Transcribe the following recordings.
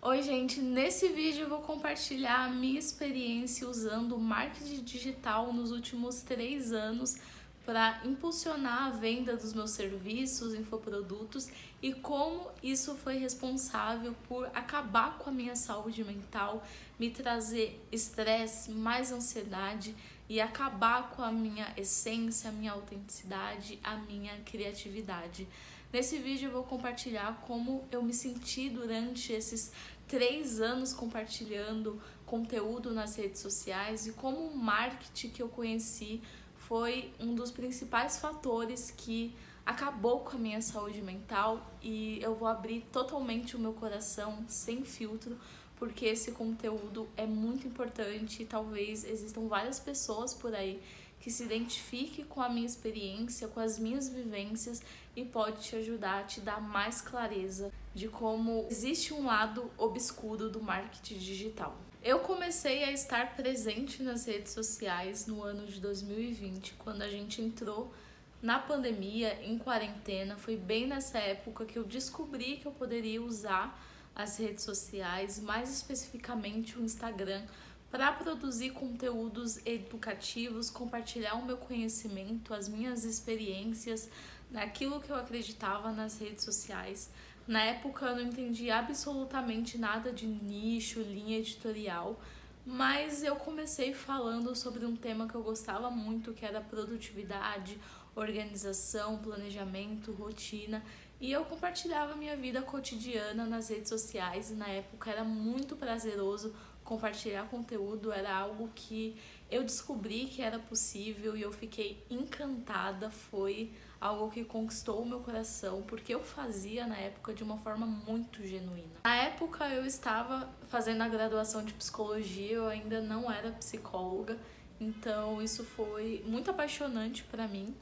Oi, gente! Nesse vídeo eu vou compartilhar a minha experiência usando o marketing digital nos últimos 3 anos para impulsionar a venda dos meus serviços, infoprodutos e como isso foi responsável por acabar com a minha saúde mental, me trazer estresse, mais ansiedade e acabar com a minha essência, a minha autenticidade, a minha criatividade. Nesse vídeo eu vou compartilhar como eu me senti durante esses 3 anos compartilhando conteúdo nas redes sociais e como o marketing que eu conheci foi um dos principais fatores que acabou com a minha saúde mental, e eu vou abrir totalmente o meu coração sem filtro, porque esse conteúdo é muito importante e talvez existam várias pessoas por aí que se identifique com a minha experiência, com as minhas vivências e pode te ajudar a te dar mais clareza de como existe um lado obscuro do marketing digital. Eu comecei a estar presente nas redes sociais no ano de 2020, quando a gente entrou na pandemia, em quarentena. Foi bem nessa época que eu descobri que eu poderia usar as redes sociais, mais especificamente o Instagram, para produzir conteúdos educativos, compartilhar o meu conhecimento, as minhas experiências, naquilo que eu acreditava nas redes sociais. Na época eu não entendi absolutamente nada de nicho, linha editorial, mas eu comecei falando sobre um tema que eu gostava muito, que era produtividade, organização, planejamento, rotina, e eu compartilhava minha vida cotidiana nas redes sociais, e na época era muito prazeroso compartilhar conteúdo, era algo que eu descobri que era possível e eu fiquei encantada. Foi algo que conquistou o meu coração, porque eu fazia na época de uma forma muito genuína. Na época eu estava fazendo a graduação de psicologia, eu ainda não era psicóloga, então isso foi muito apaixonante para mim.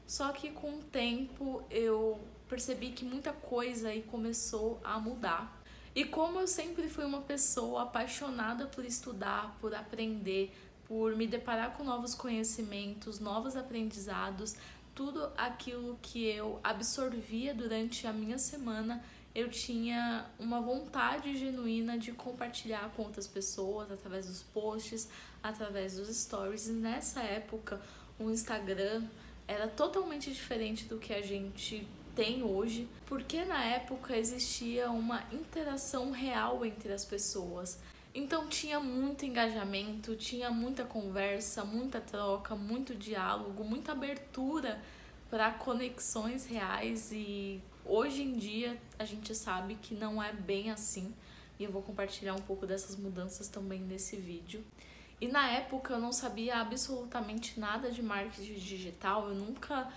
Só que com o tempo eu percebi que muita coisa aí começou a mudar. E como eu sempre fui uma pessoa apaixonada por estudar, por aprender, por me deparar com novos conhecimentos, novos aprendizados, tudo aquilo que eu absorvia durante a minha semana, eu tinha uma vontade genuína de compartilhar com outras pessoas através dos posts, através dos stories. E nessa época, o Instagram era totalmente diferente do que a gente tem hoje, porque na época existia uma interação real entre as pessoas. Então tinha muito engajamento, tinha muita conversa, muita troca, muito diálogo, muita abertura para conexões reais, e hoje em dia a gente sabe que não é bem assim, e eu vou compartilhar um pouco dessas mudanças também nesse vídeo. E na época eu não sabia absolutamente nada de marketing digital, eu nunca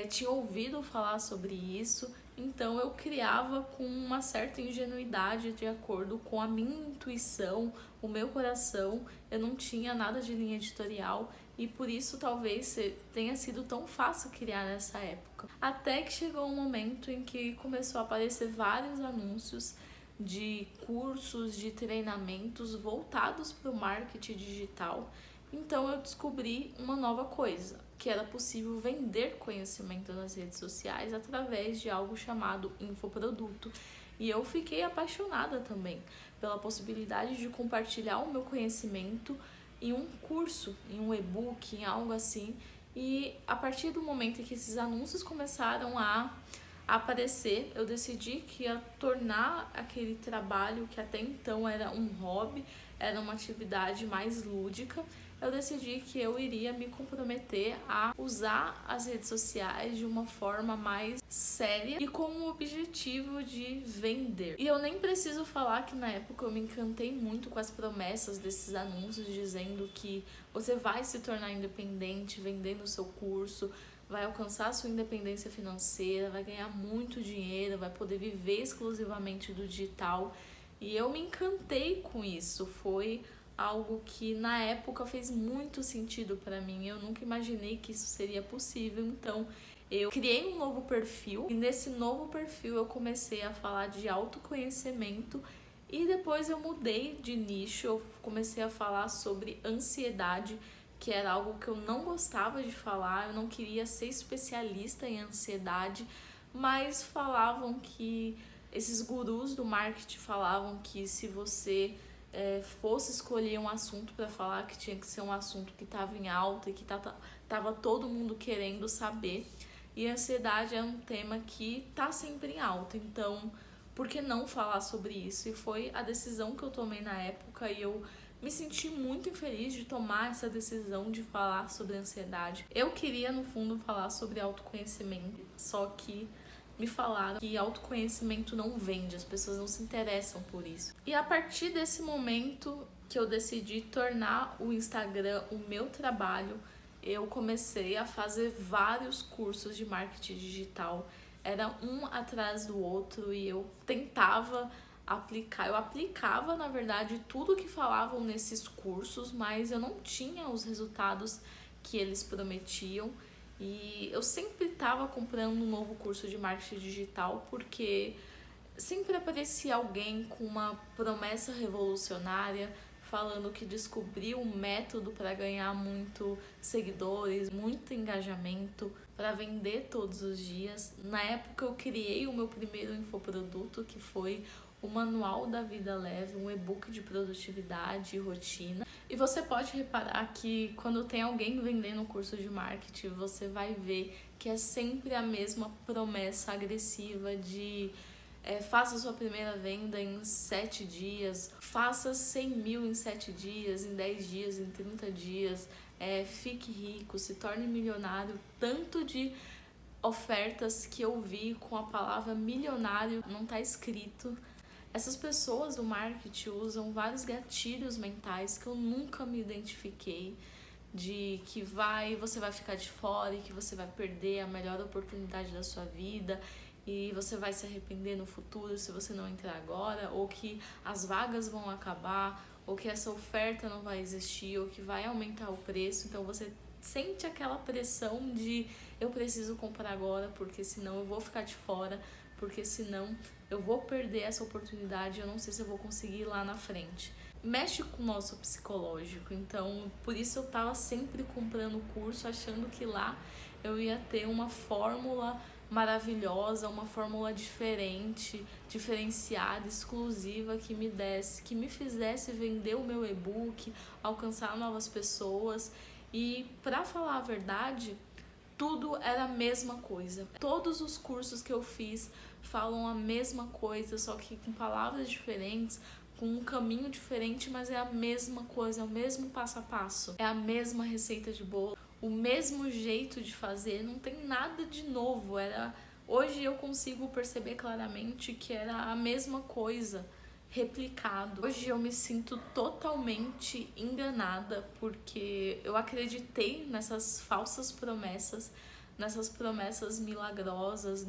tinha ouvido falar sobre isso, então eu criava com uma certa ingenuidade de acordo com a minha intuição, o meu coração. Eu não tinha nada de linha editorial e por isso talvez tenha sido tão fácil criar nessa época. Até que chegou um momento em que começou a aparecer vários anúncios de cursos, de treinamentos voltados para o marketing digital. Então eu descobri uma nova coisa, que era possível vender conhecimento nas redes sociais através de algo chamado infoproduto. E eu fiquei apaixonada também pela possibilidade de compartilhar o meu conhecimento em um curso, em um e-book, em algo assim. E a partir do momento em que esses anúncios começaram a aparecer, eu decidi que ia tornar aquele trabalho que até então era um hobby, era uma atividade mais lúdica. Eu decidi que eu iria me comprometer a usar as redes sociais de uma forma mais séria e com o objetivo de vender. E eu nem preciso falar que na época eu me encantei muito com as promessas desses anúncios dizendo que você vai se tornar independente vendendo o seu curso, vai alcançar sua independência financeira, vai ganhar muito dinheiro, vai poder viver exclusivamente do digital. E eu me encantei com isso, foi algo que na época fez muito sentido para mim. Eu nunca imaginei que isso seria possível, então eu criei um novo perfil e nesse novo perfil eu comecei a falar de autoconhecimento e depois eu mudei de nicho, eu comecei a falar sobre ansiedade, que era algo que eu não gostava de falar, eu não queria ser especialista em ansiedade, mas falavam que Esses gurus do marketing falavam que se você fosse escolher um assunto para falar, que tinha que ser um assunto que estava em alta e que tava todo mundo querendo saber. E a ansiedade é um tema que tá sempre em alta, então por que não falar sobre isso? E foi a decisão que eu tomei na época e eu me senti muito infeliz de tomar essa decisão de falar sobre ansiedade. Eu queria, no fundo, falar sobre autoconhecimento, só que me falaram que autoconhecimento não vende, as pessoas não se interessam por isso. E a partir desse momento que eu decidi tornar o Instagram o meu trabalho, eu comecei a fazer vários cursos de marketing digital. Era um atrás do outro e eu tentava aplicar. Eu aplicava, na verdade, tudo que falavam nesses cursos, mas eu não tinha os resultados que eles prometiam. E eu sempre estava comprando um novo curso de marketing digital porque sempre aparecia alguém com uma promessa revolucionária, falando que descobriu um método para ganhar muito seguidores, muito engajamento, para vender todos os dias. Na época eu criei o meu primeiro infoproduto, que foi o Manual da Vida Leve, um e-book de produtividade e rotina. E você pode reparar que quando tem alguém vendendo um curso de marketing, você vai ver que é sempre a mesma promessa agressiva de faça sua primeira venda em 7 dias, faça 100 mil em 7 dias, em 10 dias, em 30 dias, fique rico, se torne milionário. Tanto de ofertas que eu vi com a palavra milionário não tá escrito. Essas pessoas do marketing usam vários gatilhos mentais que eu nunca me identifiquei, de que você vai ficar de fora e que você vai perder a melhor oportunidade da sua vida e você vai se arrepender no futuro se você não entrar agora, ou que as vagas vão acabar, ou que essa oferta não vai existir, ou que vai aumentar o preço. Então você sente aquela pressão de eu preciso comprar agora, porque senão eu vou ficar de fora, porque senão eu vou perder essa oportunidade, eu não sei se eu vou conseguir ir lá na frente. Mexe com o nosso psicológico, então por isso eu tava sempre comprando curso, achando que lá eu ia ter uma fórmula maravilhosa, uma fórmula diferente, diferenciada, exclusiva, que me fizesse vender o meu e-book, alcançar novas pessoas. E para falar a verdade, tudo era a mesma coisa. Todos os cursos que eu fiz falam a mesma coisa, só que com palavras diferentes, com um caminho diferente, mas é a mesma coisa, é o mesmo passo a passo, é a mesma receita de bolo, o mesmo jeito de fazer, não tem nada de novo. Hoje eu consigo perceber claramente que era a mesma coisa replicado. Hoje eu me sinto totalmente enganada porque eu acreditei nessas falsas promessas, nessas promessas milagrosas,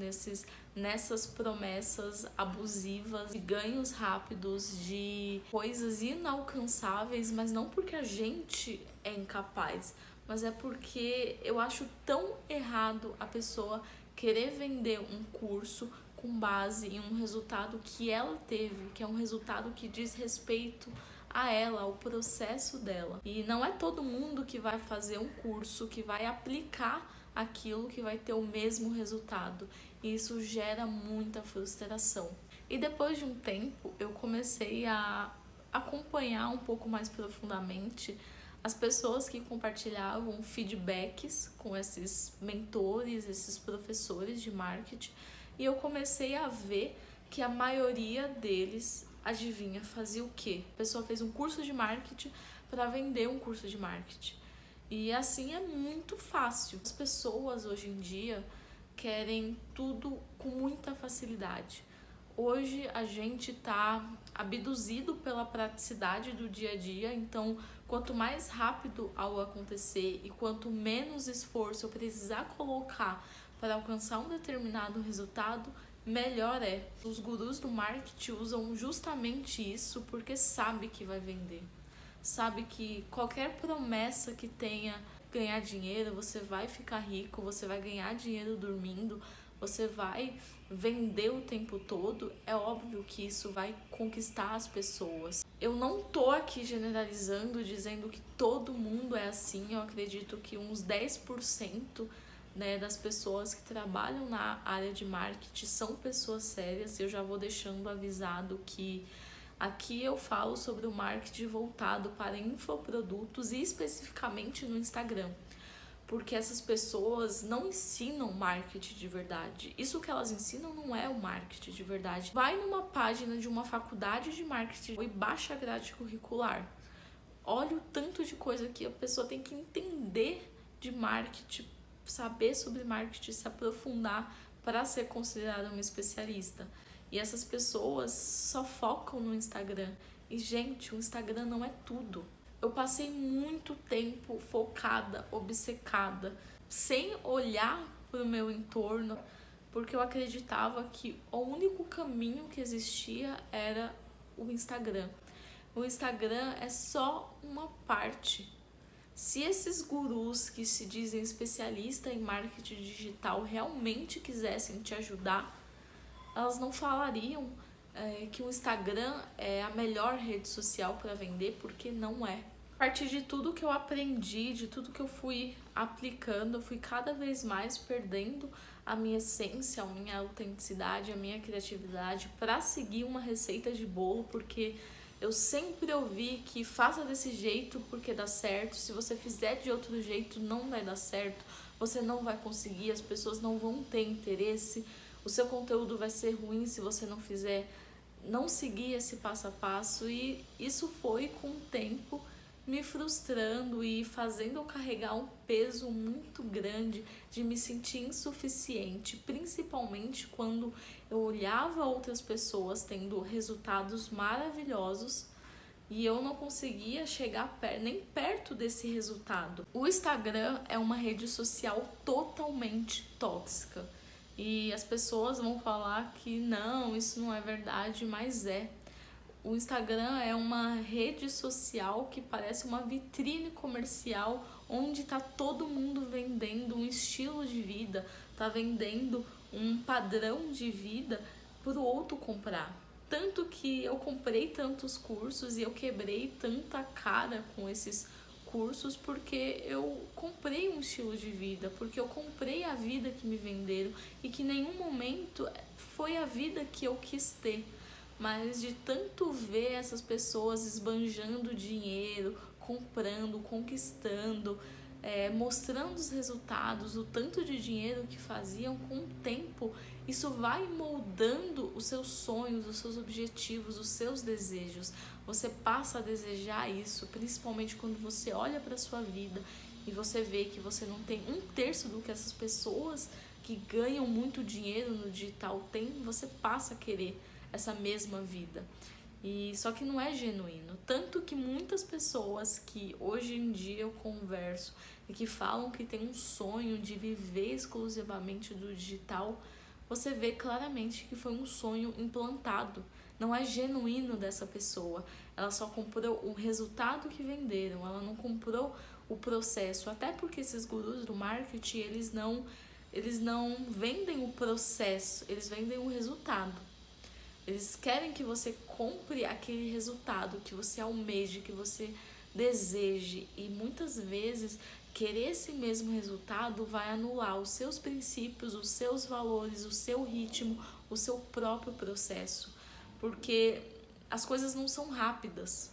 nessas promessas abusivas de ganhos rápidos, de coisas inalcançáveis, mas não porque a gente é incapaz, mas é porque eu acho tão errado a pessoa querer vender um curso com base em um resultado que ela teve, que é um resultado que diz respeito a ela, ao processo dela. E não é todo mundo que vai fazer um curso, que vai aplicar aquilo, que vai ter o mesmo resultado. E isso gera muita frustração. E depois de um tempo, eu comecei a acompanhar um pouco mais profundamente as pessoas que compartilhavam feedbacks com esses mentores, esses professores de marketing, e eu comecei a ver que a maioria deles, adivinha, fazia o quê? A pessoa fez um curso de marketing para vender um curso de marketing. E assim é muito fácil. As pessoas hoje em dia querem tudo com muita facilidade. Hoje a gente está abduzido pela praticidade do dia a dia, então quanto mais rápido algo acontecer e quanto menos esforço eu precisar colocar para alcançar um determinado resultado, melhor é. Os gurus do marketing usam justamente isso porque sabe que vai vender. Sabe que qualquer promessa que tenha ganhar dinheiro, você vai ficar rico, você vai ganhar dinheiro dormindo, você vai vender o tempo todo, é óbvio que isso vai conquistar as pessoas. Eu não tô aqui generalizando, dizendo que todo mundo é assim, eu acredito que uns 10% né, das pessoas que trabalham na área de marketing são pessoas sérias. Eu já vou deixando avisado que aqui eu falo sobre o marketing voltado para infoprodutos e especificamente no Instagram, porque essas pessoas não ensinam marketing de verdade. Isso que elas ensinam não é o marketing de verdade. Vai numa página de uma faculdade de marketing e baixa a grade curricular. Olha o tanto de coisa que a pessoa tem que entender de marketing, saber sobre marketing, se aprofundar para ser considerada uma especialista. E essas pessoas só focam no Instagram. E, gente, o Instagram não é tudo. Eu passei muito tempo focada, obcecada, sem olhar para o meu entorno, porque eu acreditava que o único caminho que existia era o Instagram. O Instagram é só uma parte. Se esses gurus que se dizem especialistas em marketing digital realmente quisessem te ajudar, elas não falariam que o Instagram é a melhor rede social para vender, porque não é. A partir de tudo que eu aprendi, de tudo que eu fui aplicando, eu fui cada vez mais perdendo a minha essência, a minha autenticidade, a minha criatividade para seguir uma receita de bolo, porque eu sempre ouvi que faça desse jeito porque dá certo, se você fizer de outro jeito não vai dar certo, você não vai conseguir, as pessoas não vão ter interesse, o seu conteúdo vai ser ruim se você não seguir esse passo a passo. E isso foi com o tempo me frustrando e fazendo eu carregar um peso muito grande de me sentir insuficiente, principalmente quando eu olhava outras pessoas tendo resultados maravilhosos e eu não conseguia chegar nem perto desse resultado. O Instagram é uma rede social totalmente tóxica e as pessoas vão falar que não, isso não é verdade, mas é. O Instagram é uma rede social que parece uma vitrine comercial onde tá todo mundo vendendo um estilo de vida, tá vendendo um padrão de vida para o outro comprar. Tanto que eu comprei tantos cursos e eu quebrei tanta cara com esses cursos porque eu comprei um estilo de vida, porque eu comprei a vida que me venderam e que em nenhum momento foi a vida que eu quis ter. Mas de tanto ver essas pessoas esbanjando dinheiro, comprando, conquistando, mostrando os resultados, o tanto de dinheiro que faziam, com o tempo, isso vai moldando os seus sonhos, os seus objetivos, os seus desejos. Você passa a desejar isso, principalmente quando você olha para a sua vida e você vê que você não tem 1/3 do que essas pessoas que ganham muito dinheiro no digital têm, você passa a querer essa mesma vida. E só que não é genuíno. Tanto que muitas pessoas que hoje em dia eu converso e que falam que tem um sonho de viver exclusivamente do digital, você vê claramente que foi um sonho implantado. Não é genuíno dessa pessoa. Ela só comprou o resultado que venderam, ela não comprou o processo. Até porque esses gurus do marketing, eles não vendem o processo, eles vendem o resultado. Eles querem que você compre aquele resultado que você almeje, que você deseje. E muitas vezes querer esse mesmo resultado vai anular os seus princípios, os seus valores, o seu ritmo, o seu próprio processo. Porque as coisas não são rápidas.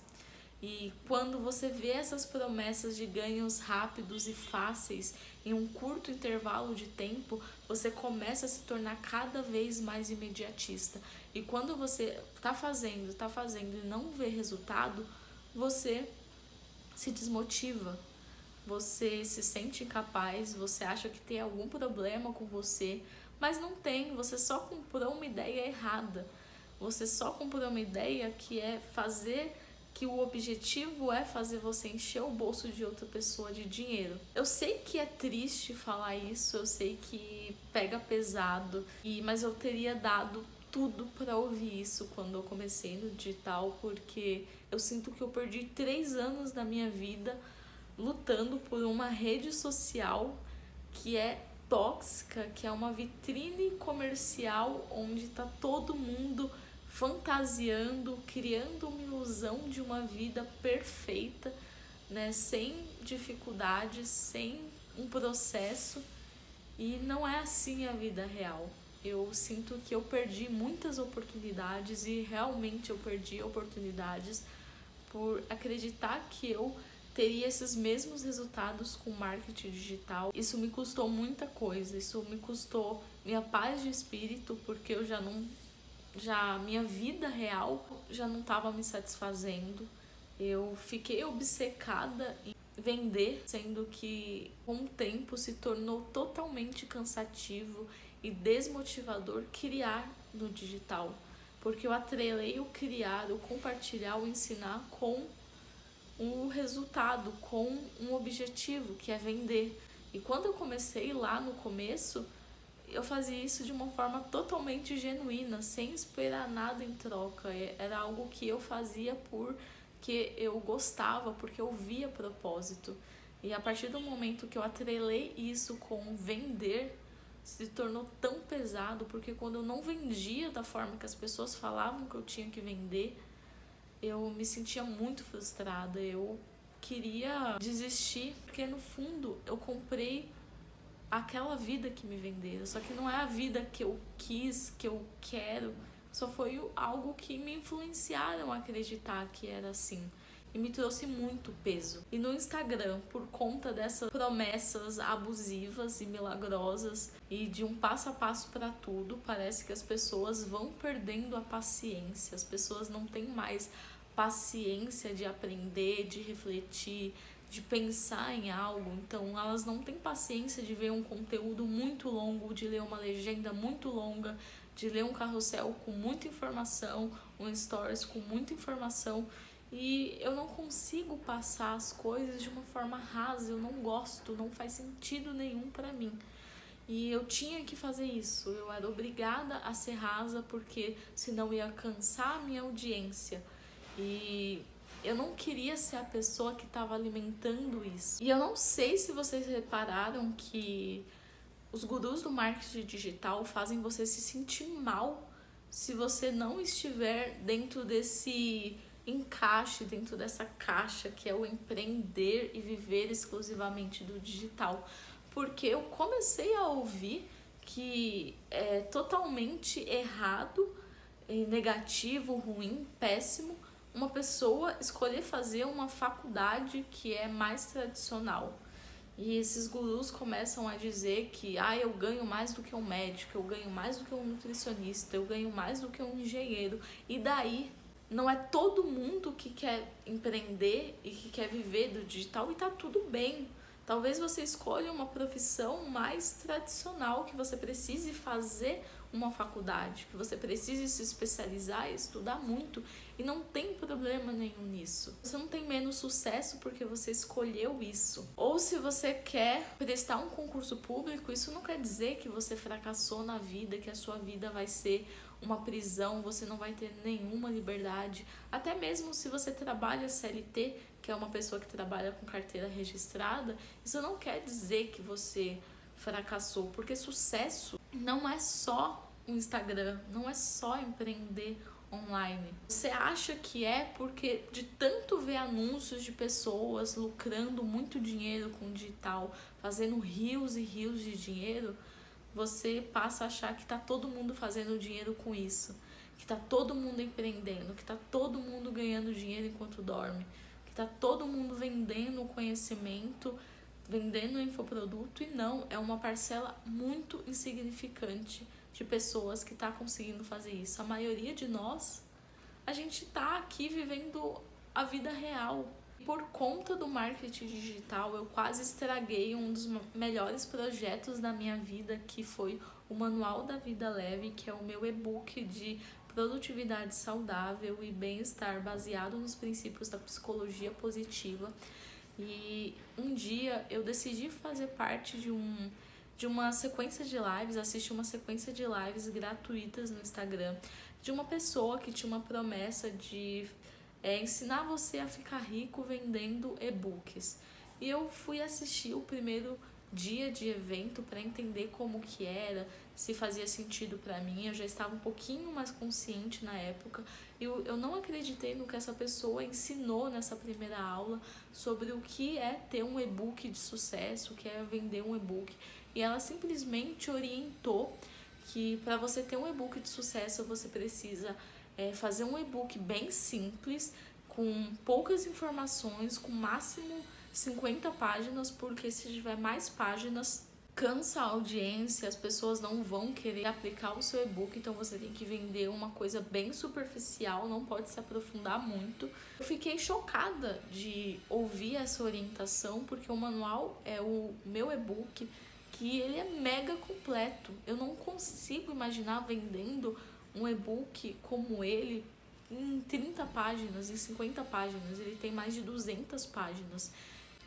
E quando você vê essas promessas de ganhos rápidos e fáceis em um curto intervalo de tempo, você começa a se tornar cada vez mais imediatista. E quando você tá fazendo e não vê resultado, você se desmotiva, você se sente incapaz, você acha que tem algum problema com você, mas não tem, você só comprou uma ideia errada. Você só comprou uma ideia que é fazer, que o objetivo é fazer você encher o bolso de outra pessoa de dinheiro. Eu sei que é triste falar isso, eu sei que pega pesado, mas eu teria dado tudo para ouvir isso quando eu comecei no digital, porque eu sinto que eu perdi 3 anos da minha vida lutando por uma rede social que é tóxica, que é uma vitrine comercial onde tá todo mundo fantasiando, criando uma ilusão de uma vida perfeita, né, sem dificuldades, sem um processo. E não é assim a vida real. Eu sinto que eu perdi muitas oportunidades e realmente eu perdi oportunidades por acreditar que eu teria esses mesmos resultados com marketing digital. Isso me custou muita coisa, isso me custou minha paz de espírito, porque eu minha vida real já não estava me satisfazendo. Eu fiquei obcecada em vender, sendo que com o tempo se tornou totalmente cansativo e desmotivador criar no digital, porque eu atrelei o criar, o compartilhar, o ensinar com um resultado, com um objetivo, que é vender. E quando eu comecei lá no começo, eu fazia isso de uma forma totalmente genuína, sem esperar nada em troca. Era algo que eu fazia porque eu gostava, porque eu via propósito. E a partir do momento que eu atrelei isso com vender, se tornou tão pesado, porque quando eu não vendia da forma que as pessoas falavam que eu tinha que vender, eu me sentia muito frustrada. Eu queria desistir, porque no fundo eu comprei aquela vida que me venderam, só que não é a vida que eu quis, que eu quero, só foi algo que me influenciaram a acreditar que era assim. E me trouxe muito peso. E no Instagram, por conta dessas promessas abusivas e milagrosas e de um passo a passo para tudo, parece que as pessoas vão perdendo a paciência. As pessoas não têm mais paciência de aprender, de refletir, de pensar em algo. Então elas não têm paciência de ver um conteúdo muito longo, de ler uma legenda muito longa, de ler um carrossel com muita informação, um stories com muita informação. E eu não consigo passar as coisas de uma forma rasa, eu não gosto, não faz sentido nenhum pra mim. E eu tinha que fazer isso, eu era obrigada a ser rasa, porque senão ia cansar a minha audiência. E eu não queria ser a pessoa que estava alimentando isso. E eu não sei se vocês repararam que os gurus do marketing digital fazem você se sentir mal se você não estiver dentro desse encaixe, dentro dessa caixa que é o empreender e viver exclusivamente do digital. Porque eu comecei a ouvir que é totalmente errado, negativo, ruim, péssimo, uma pessoa escolher fazer uma faculdade que é mais tradicional. E esses gurus começam a dizer que eu ganho mais do que um médico, eu ganho mais do que um nutricionista, eu ganho mais do que um engenheiro. E daí, não é todo mundo que quer empreender e que quer viver do digital, e tá tudo bem. Talvez você escolha uma profissão mais tradicional, que você precise fazer uma faculdade, que você precise se especializar e estudar muito, e não tem problema nenhum nisso. Você não tem menos sucesso porque você escolheu isso. Ou se você quer prestar um concurso público, isso não quer dizer que você fracassou na vida, que a sua vida vai ser uma prisão, você não vai ter nenhuma liberdade. Até mesmo se você trabalha CLT, que é uma pessoa que trabalha com carteira registrada, isso não quer dizer que você fracassou, porque sucesso não é só o Instagram, não é só empreender online. Você acha que é porque de tanto ver anúncios de pessoas lucrando muito dinheiro com digital, fazendo rios e rios de dinheiro, você passa a achar que tá todo mundo fazendo dinheiro com isso, que tá todo mundo empreendendo, que tá todo mundo ganhando dinheiro enquanto dorme, que tá todo mundo vendendo conhecimento, vendendo infoproduto. E não, é uma parcela muito insignificante de pessoas que tá conseguindo fazer isso. A maioria de nós, a gente tá aqui vivendo a vida real. Por conta do marketing digital, eu quase estraguei um dos melhores projetos da minha vida, que foi o Manual da Vida Leve, que é o meu e-book de produtividade saudável e bem-estar baseado nos princípios da psicologia positiva. E um dia eu decidi fazer parte de uma sequência de lives, assistir uma sequência de lives gratuitas no Instagram, de uma pessoa que tinha uma promessa de ensinar você a ficar rico vendendo e-books. E eu fui assistir o primeiro dia de evento para entender como que era, se fazia sentido para mim. Eu já estava um pouquinho mais consciente na época. Eu não acreditei no que essa pessoa ensinou nessa primeira aula sobre o que é ter um e-book de sucesso, o que é vender um e-book. e ela simplesmente orientou que para você ter um e-book de sucesso você precisa fazer um e-book bem simples, com poucas informações, com máximo 50 páginas, porque se tiver mais páginas cansa a audiência, as pessoas não vão querer aplicar o seu e-book, então você tem que vender uma coisa bem superficial, não pode se aprofundar muito. Eu fiquei chocada de ouvir essa orientação, porque o manual é o meu e-book, que ele é mega completo. Eu não consigo imaginar vendendo um e-book como ele em 30 páginas, em 50 páginas. Ele tem mais de 200 páginas.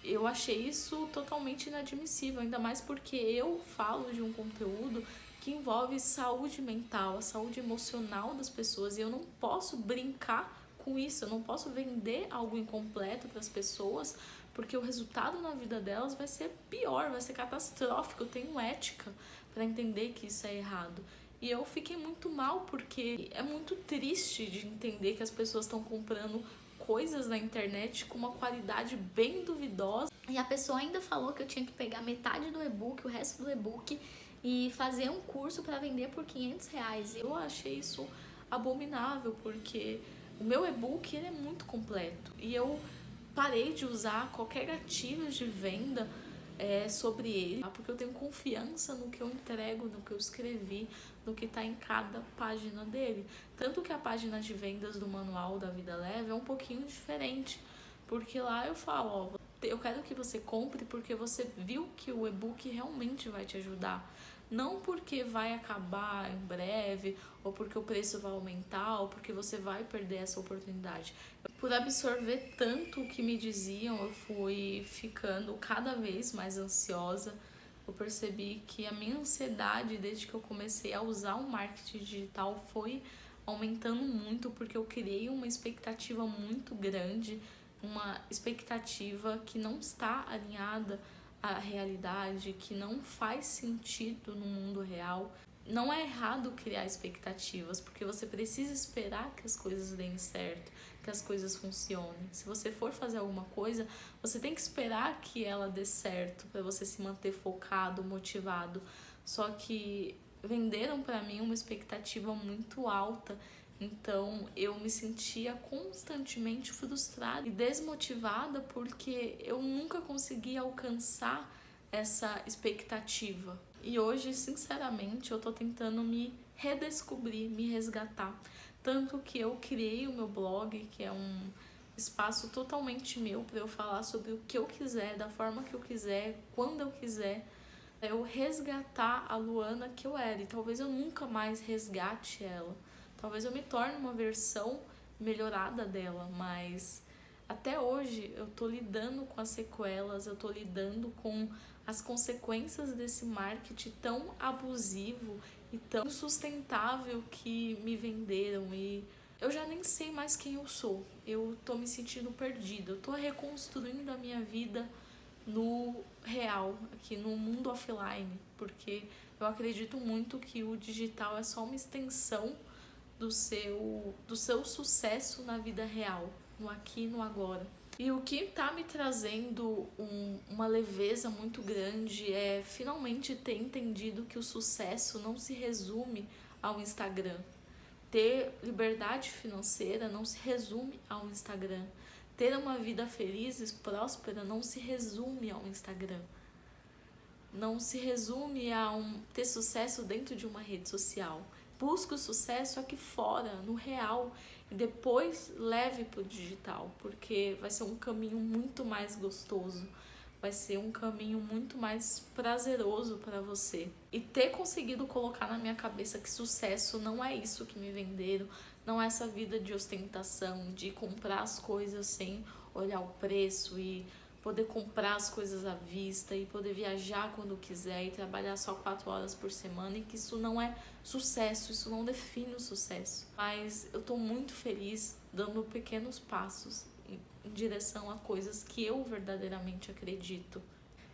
Eu achei isso totalmente inadmissível, ainda mais porque eu falo de um conteúdo que envolve saúde mental, a saúde emocional das pessoas, e eu não posso brincar com isso, eu não posso vender algo incompleto para as pessoas, porque o resultado na vida delas vai ser pior, vai ser catastrófico. Eu tenho ética para entender que isso é errado. E eu fiquei muito mal, porque é muito triste de entender que as pessoas estão comprando coisas na internet com uma qualidade bem duvidosa. E a pessoa ainda falou que eu tinha que pegar metade do e-book, o resto do e-book, e fazer um curso para vender por R$500. Eu achei isso abominável, porque o meu e-book ele é muito completo. E eu parei de usar qualquer gatilho de venda sobre ele, porque eu tenho confiança no que eu entrego, no que eu escrevi, no que está em cada página dele. Tanto que a página de vendas do Manual da Vida Leve é um pouquinho diferente, porque lá eu falo, eu quero que você compre porque você viu que o e-book realmente vai te ajudar. Não porque vai acabar em breve, ou porque o preço vai aumentar, ou porque você vai perder essa oportunidade. Por absorver tanto o que me diziam, eu fui ficando cada vez mais ansiosa. Eu percebi que a minha ansiedade, desde que eu comecei a usar o marketing digital, foi aumentando muito, porque eu criei uma expectativa muito grande, uma expectativa que não está alinhada à realidade, que não faz sentido no mundo real. Não é errado criar expectativas, porque você precisa esperar que as coisas deem certo, que as coisas funcionem. Se você for fazer alguma coisa, você tem que esperar que ela dê certo para você se manter focado, motivado. Só que venderam para mim uma expectativa muito alta, então eu me sentia constantemente frustrada e desmotivada, porque eu nunca conseguia alcançar essa expectativa. E hoje, sinceramente, eu tô tentando me redescobrir, me resgatar. Tanto que eu criei o meu blog, que é um espaço totalmente meu para eu falar sobre o que eu quiser, da forma que eu quiser, quando eu quiser. Eu resgatar a Luana que eu era, e talvez eu nunca mais resgate ela. Talvez eu me torne uma versão melhorada dela, mas até hoje eu tô lidando com as sequelas, eu tô lidando com as consequências desse marketing tão abusivo e tão insustentável que me venderam, e eu já nem sei mais quem eu sou. Eu tô me sentindo perdida, eu tô reconstruindo a minha vida no real, aqui no mundo offline, porque eu acredito muito que o digital é só uma extensão do seu sucesso na vida real, no aqui e no agora. E o que tá me trazendo uma leveza muito grande é finalmente ter entendido que o sucesso não se resume ao Instagram. Ter liberdade financeira não se resume ao Instagram. Ter uma vida feliz e próspera não se resume ao Instagram. Não se resume a ter sucesso dentro de uma rede social. Busque o sucesso aqui fora, no real, e depois leve para o digital, porque vai ser um caminho muito mais gostoso, vai ser um caminho muito mais prazeroso para você. E ter conseguido colocar na minha cabeça que sucesso não é isso que me venderam, não é essa vida de ostentação, de comprar as coisas sem olhar o preço e poder comprar as coisas à vista e poder viajar quando quiser e trabalhar só 4 horas por semana, e que isso não é sucesso, isso não define o sucesso. Mas eu tô muito feliz dando pequenos passos em direção a coisas que eu verdadeiramente acredito.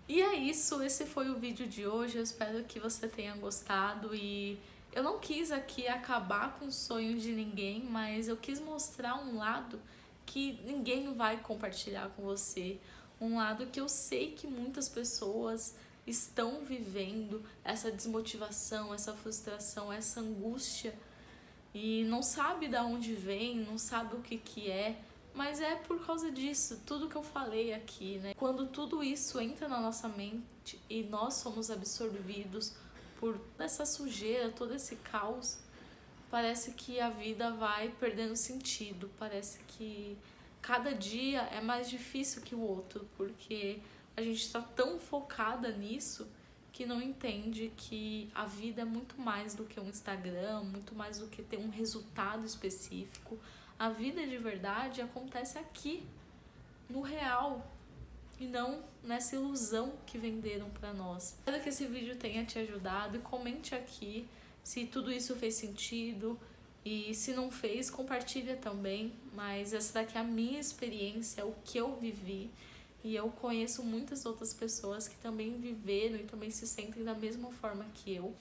E é isso, esse foi o vídeo de hoje, eu espero que você tenha gostado, e eu não quis aqui acabar com o sonho de ninguém, mas eu quis mostrar um lado que ninguém vai compartilhar com você, um lado que eu sei que muitas pessoas estão vivendo essa desmotivação, essa frustração, essa angústia e não sabe de onde vem, não sabe o que é, mas é por causa disso, tudo que eu falei aqui, né? Quando tudo isso entra na nossa mente e nós somos absorvidos por essa sujeira, todo esse caos, parece que a vida vai perdendo sentido, parece que cada dia é mais difícil que o outro, porque a gente está tão focada nisso que não entende que a vida é muito mais do que um Instagram, muito mais do que ter um resultado específico. A vida de verdade acontece aqui, no real, e não nessa ilusão que venderam para nós. Espero que esse vídeo tenha te ajudado e comente aqui se tudo isso fez sentido e se não fez, compartilha também, mas essa daqui é a minha experiência, o que eu vivi e eu conheço muitas outras pessoas que também viveram e também se sentem da mesma forma que eu.